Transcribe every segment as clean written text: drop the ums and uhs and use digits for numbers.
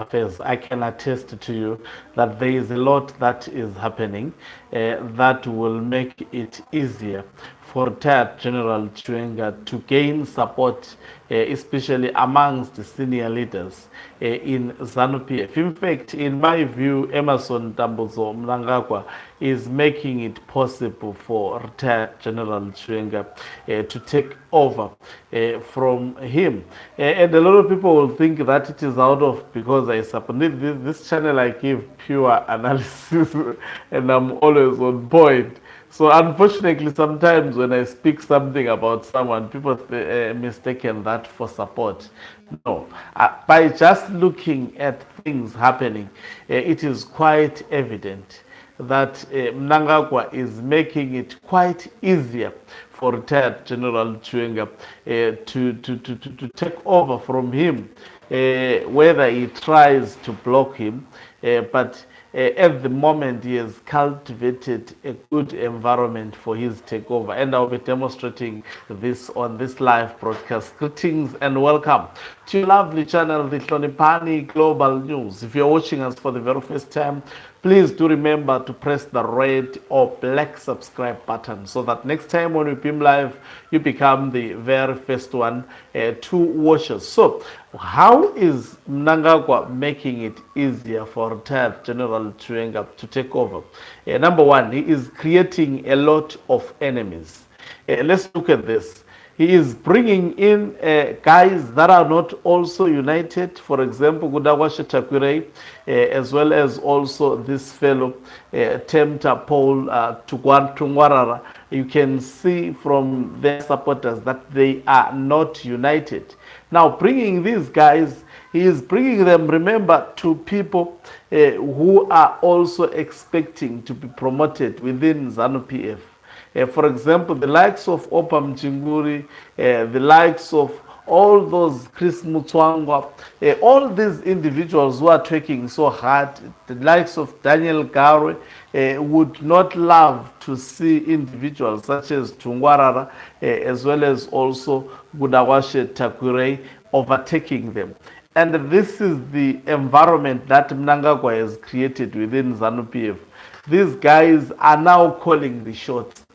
affairs, I can attest to you that there is a lot that is happening that will make it easier for retired General Chiwenga to gain support, especially amongst the senior leaders in ZANU-PF. In fact, in my view, Emerson Tambuzo Mnangagwa is making it possible for retired General Chiwenga to take over from him. And a lot of people will think that it is out of, because I suppose this channel I give pure analysis and I'm always on point. So unfortunately, sometimes when I speak something about someone, people mistaken that for support. No, by just looking at things happening, it is quite evident that Mnangagwa is making it quite easier for retired General Chiwenga to take over from him, whether he tries to block him, but at the moment he has cultivated a good environment for his takeover, and I'll be demonstrating this on this live broadcast. Greetings and welcome to your lovely channel, the Hlonipani Global News. If you're watching us for the very first time, please do remember to press the red or black subscribe button so that next time when we beam live, you become the very first one to watch us. So, how is Mnangagwa making it easier for retired General Chiwenga to take over? Number one, he is creating a lot of enemies. Let's look at this. He is bringing in guys that are not also united. For example, Mnangagwa Takwirei, as well as also this fellow, Tempter Paul Tungwarara. You can see from their supporters that they are not united. Now, bringing these guys, he is bringing them, remember, to people who are also expecting to be promoted within ZANU-PF. For example, the likes of Opa Mchinguri, the likes of all those Chris Mutswangwa, all these individuals who are working so hard, the likes of Daniel Garwe, would not love to see individuals such as Tungwarara, as well as also Mnangagwa Takwirei overtaking them. And this is the environment that Mnangagwa has created within ZANU-PF. These guys are now calling the shots.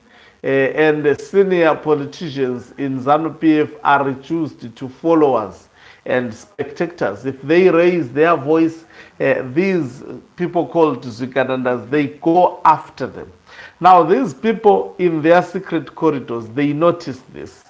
And the senior politicians in ZANU-PF are reduced to followers and spectators. If they raise their voice, these people called Zwikanandas, they go after them. Now, these people in their secret corridors, they notice this.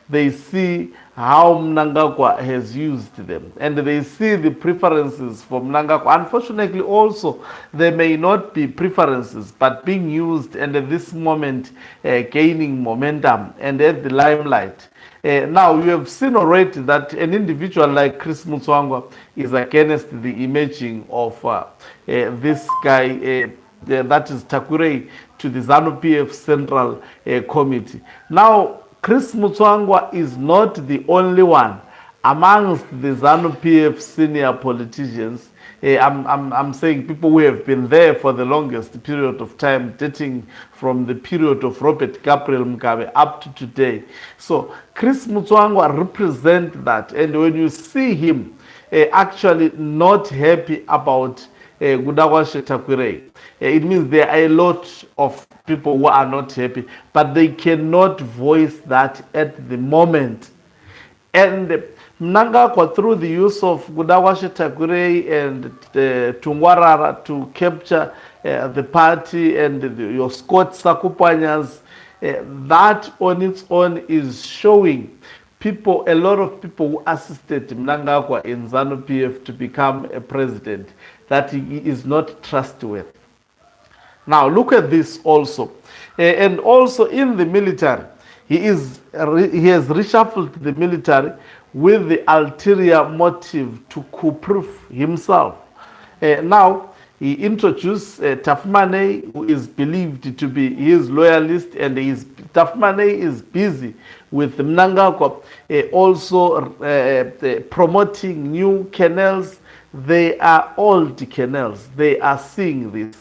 They see how Mnangagwa has used them, and they see the preferences for Mnangagwa. Unfortunately, also, there may not be preferences, but being used, and at this moment, gaining momentum and at the limelight. Now, you have seen already that an individual like Chris Mutswangwa is against the imaging of this guy, that is Takwirei, to the ZANU-PF Central Committee. Now, Chris Mutswangwa is not the only one amongst the ZANU-PF senior politicians. I'm saying people who have been there for the longest period of time, dating from the period of Robert Gabriel Mugabe up to today. So Chris Mutswangwa represents that. And when you see him actually not happy about Mnangagwa Takwirei, it means there are a lot of people who are not happy, but they cannot voice that at the moment. And Mnangagwa, through the use of Mnangagwa Takwirei and Tungwarara to capture the party and your Scott Sakupanyas, that on its own is showing people, a lot of people who assisted Mnangagwa in ZANU-PF to become a president, that he is not trustworthy. Now look at this also, and also in the military, he has reshuffled the military with the ulterior motive to coup-proof himself. Now he introduced Tafmane, who is believed to be his loyalist, and Tafmane is busy with Mnangagwa also promoting new canals. They are old canals. They are seeing this.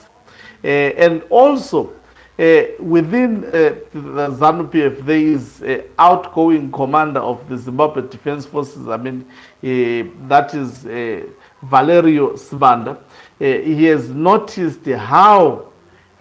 And also, within the ZANU-PF, there is an outgoing commander of the Zimbabwe Defense Forces. I mean, that is Valerio Sibanda, he has noticed how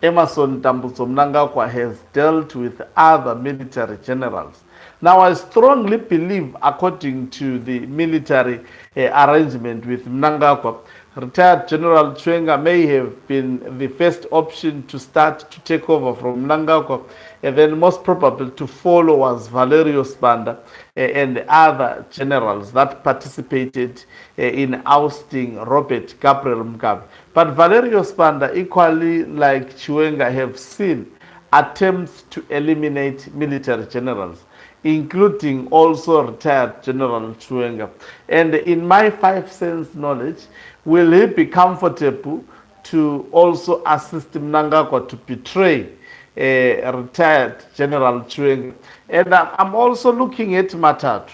Emerson Tambutso Mnangagwa has dealt with other military generals. Now, I strongly believe, according to the military arrangement with Mnangagwa, retired General Chiwenga may have been the first option to start to take over from Mnangagwa, and then most probably to follow was Valerio Sibanda and other generals that participated in ousting Robert Gabriel Mugabe. But Valerio Sibanda, equally like Chiwenga, have seen attempts to eliminate military generals, including also retired General Chiwenga. And in my 5 cents knowledge, will he be comfortable to also assist Mnangagwa to betray retired General Chiwenga? And I'm also looking at Matatu.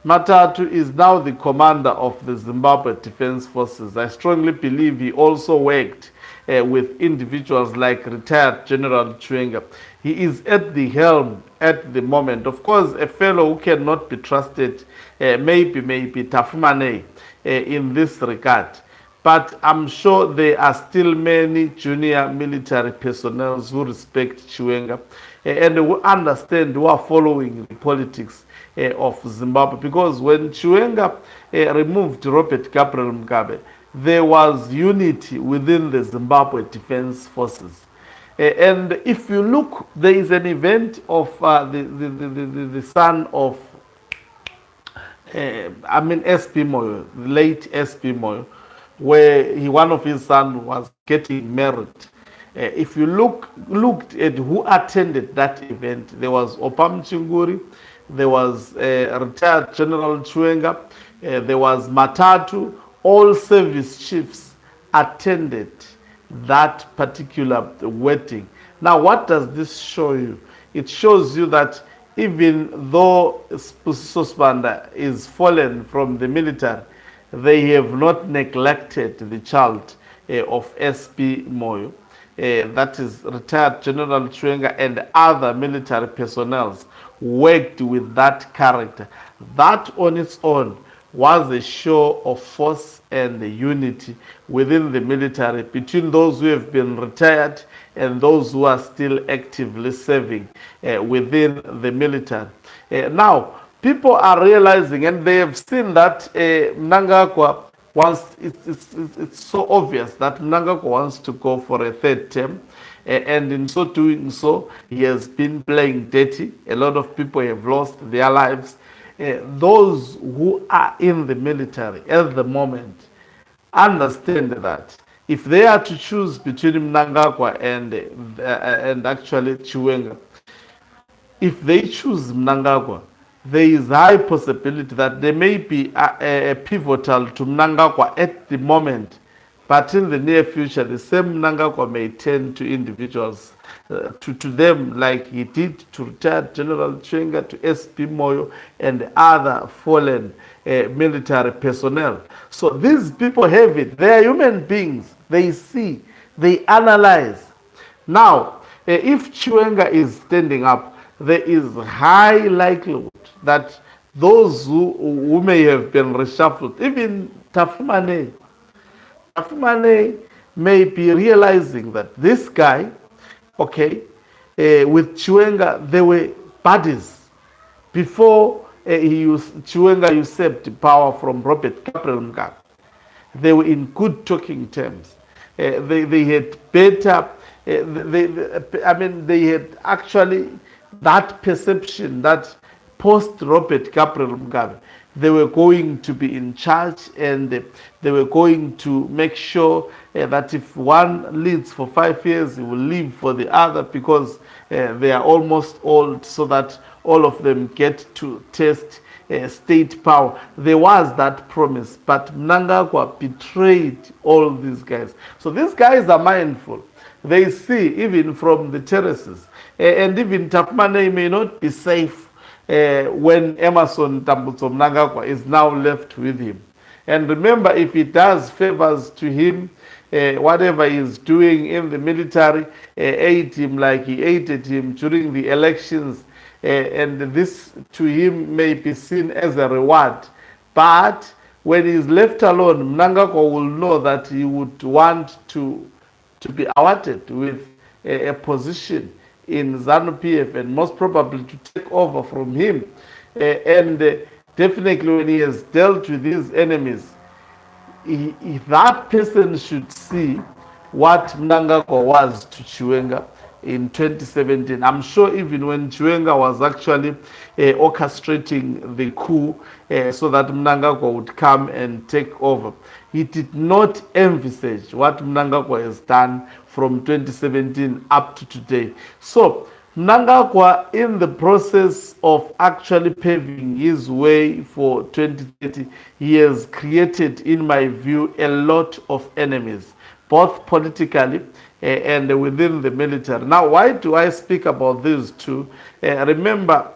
Matatu is now the commander of the Zimbabwe Defense Forces. I strongly believe he also worked with individuals like retired General Chiwenga. He is at the helm at the moment. Of course, a fellow who cannot be trusted, maybe Tafumane in this regard. But I'm sure there are still many junior military personnel who respect Chiwenga and who understand, who are following the politics of Zimbabwe. Because when Chiwenga removed Robert Gabriel Mugabe, there was unity within the Zimbabwe Defense Forces. And if you look, there is an event of the son of, S.P. Moyo, the late S.P. Moyo, where one of his sons was getting married. If you looked at who attended that event, there was Opam Chinguri, there was retired General Chiwenga, there was Matatu. All service chiefs attended that particular wedding. Now, what does this show you? It shows you that even though Sibanda is fallen from the military, they have not neglected the child of S.P. Moyo. That is retired General Chiwenga and other military personnel worked with that character. That on its own was a show of force and unity within the military between those who have been retired and those who are still actively serving within the military. Now, people are realizing and they have seen that Mnangagwa wants, it's so obvious that Mnangagwa wants to go for a third term. And in so doing so, he has been playing dirty. A lot of people have lost their lives. Those who are in the military at the moment understand that if they are to choose between Mnangagwa and actually Chiwenga, if they choose Mnangagwa, there is high possibility that they may be a pivotal to Mnangagwa at the moment, but in the near future, the same Mnangagwa may turn to individuals, to them like he did to retired General Chiwenga, to S.P. Moyo, and other fallen military personnel. So these people have it. They are human beings. They see, they analyze. Now, if Chiwenga is standing up, there is high likelihood that those who may have been reshuffled, even Tafumane may be realizing that this guy, okay, with Chiwenga, they were buddies. Before Chiwenga usurped power from Robert Gabriel Mugabe, they were in good talking terms. They had better, they had actually that perception that post Robert Gabriel Mugabe, they were going to be in charge and they were going to make sure that if one leads for 5 years, he will leave for the other because they are almost old, so that all of them get to test state power. There was that promise, but Mnangagwa betrayed all these guys. So these guys are mindful. They see even from the terraces, and even Tapmane may not be safe when Emerson Tambutso Mnangagwa is now left with him. And remember, if he does favors to him, whatever he's doing in the military, aid him like he aided him during the elections, and this to him may be seen as a reward. But when he's left alone, Mnangagwa will know that he would want to be awarded with a position in ZANU-PF and most probably to take over from him. And definitely when he has dealt with his enemies, that person should see what Mnangagwa was to Chiwenga in 2017. I'm sure even when Chiwenga was actually orchestrating the coup so that Mnangagwa would come and take over, he did not envisage what Mnangagwa has done from 2017 up to today. So Mnangagwa, in the process of actually paving his way for 2030, he has created, in my view, a lot of enemies, both politically and within the military. Now, why do I speak about these two? Remember,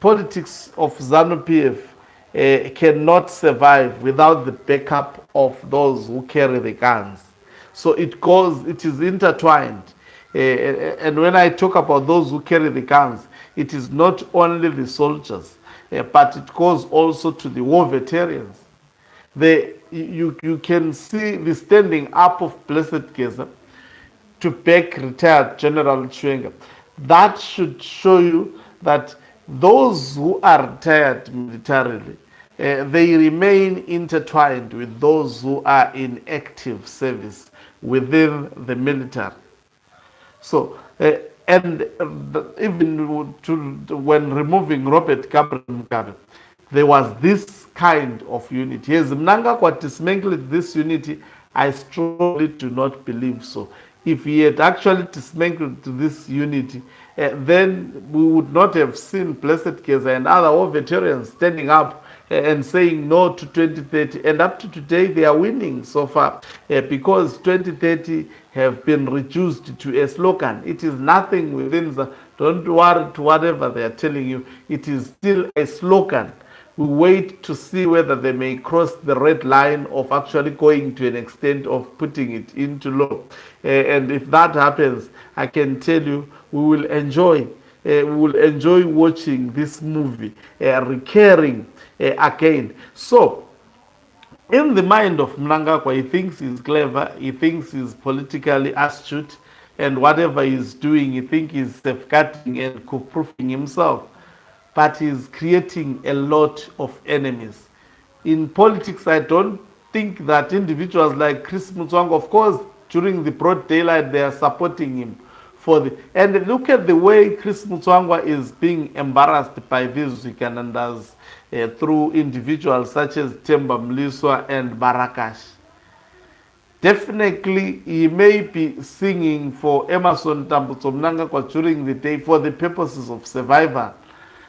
politics of ZANU-PF cannot survive without the backup of those who carry the guns. So it is intertwined. And when I talk about those who carry the guns, it is not only the soldiers, but it goes also to the war veterans. You can see the standing up of Blessed Geza to back retired General Chiwenga. That should show you that those who are retired militarily, they remain intertwined with those who are in active service within the military. So, and even when removing Robert Gabriel Mugabe, there was this kind of unity. Yes, Mnangagwa dismantled this unity. I strongly do not believe so. If he had actually dismantled this unity, then we would not have seen Blessed Geza and other war veterans standing up and saying no to 2030. And up to today, they are winning so far because 2030 have been reduced to a slogan. It is nothing within the, don't worry to whatever they are telling you. It is still a slogan. We wait to see whether they may cross the red line of actually going to an extent of putting it into law. And if that happens, I can tell you we will enjoy watching this movie recurring again. So, in the mind of Mnangagwa, he thinks he's clever, he thinks he's politically astute, and whatever he's doing, he thinks he's safeguarding and proofing himself. But he's creating a lot of enemies. In politics, I don't think that individuals like Chris Mutswanga, of course, during the broad daylight, they are supporting him. And look at the way Chris Mutswanga is being embarrassed by these Ugandans through individuals such as Temba Mliswa and Barakash. Definitely, he may be singing for Emerson Tambutso Mnangagwa during the day for the purposes of survival,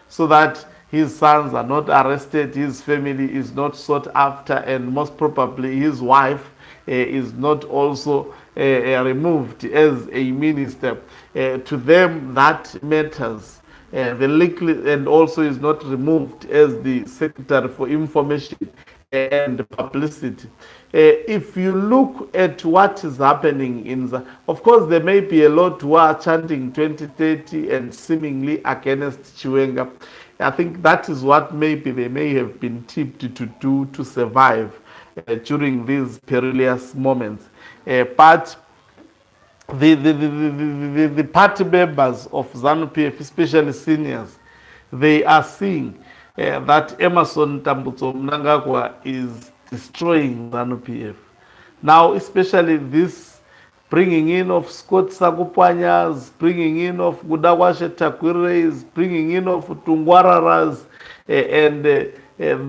so that his sons are not arrested, his family is not sought after, and most probably his wife is not also removed as a minister. To them, that matters. And also is not removed as the Secretary for Information and Publicity. If you look at what is happening of course, there may be a lot who are chanting 2030 and seemingly against Chiwenga. I think that is what maybe they may have been tipped to do to survive during these perilous moments. But the party members of ZANU-PF, especially seniors, they are seeing that Emerson Tambutso Mnangagwa is destroying ZANU-PF. Now, especially this bringing in of Scott Sakupanyas, bringing in of Gudawashe Takwire's, bringing in of Tungwararas, and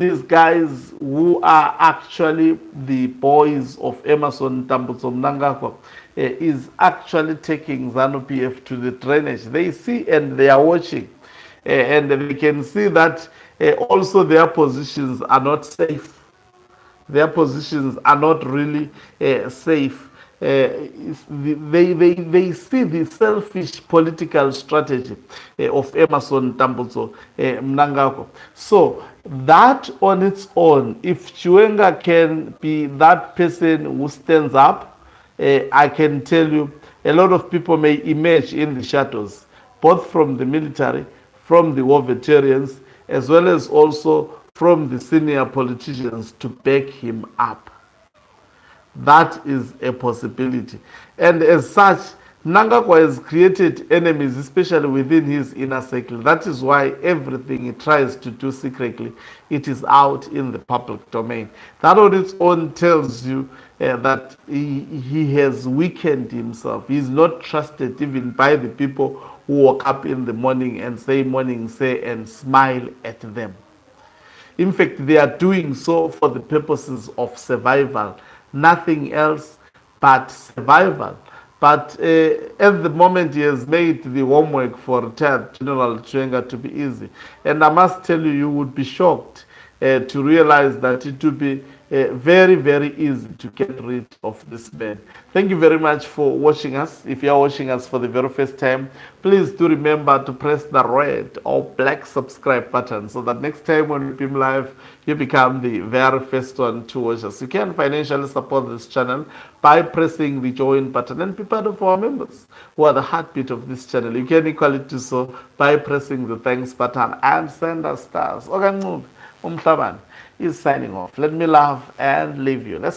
these guys who are actually the boys of Emerson Tambutso Mnangagwa, is actually taking ZANU-PF to the drainage. They see and they are watching, and they can see that also their positions are not safe. Their positions are not really safe. They see the selfish political strategy of Emerson Tambutso Mnangagwa. So that on its own, if Chiwenga can be that person who stands up, I can tell you a lot of people may emerge in the shadows, both from the military, from the war veterans, as well as also from the senior politicians to back him up. That is a possibility. And as such, Mnangagwa has created enemies, especially within his inner circle. That is why everything he tries to do secretly, it is out in the public domain. That on its own tells you that he has weakened himself. He is not trusted even by the people who woke up in the morning and say morning say and smile at them. In fact, they are doing so for the purposes of survival, nothing else but survival. But at the moment, he has made the homework for retired General Chiwenga to be easy. And I must tell you, you would be shocked to realize that it would be very, very easy to get rid of this man. Thank you very much for watching us. If you are watching us for the very first time, please do remember to press the red or black subscribe button so that next time when we beam live, you become the very first one to watch us. You can financially support this channel by pressing the join button and be part of our members who are the heartbeat of this channel. You can equally do so by pressing the thanks button and send us stars. Okay, Umhlabane is signing off. Let me laugh and leave you. Let's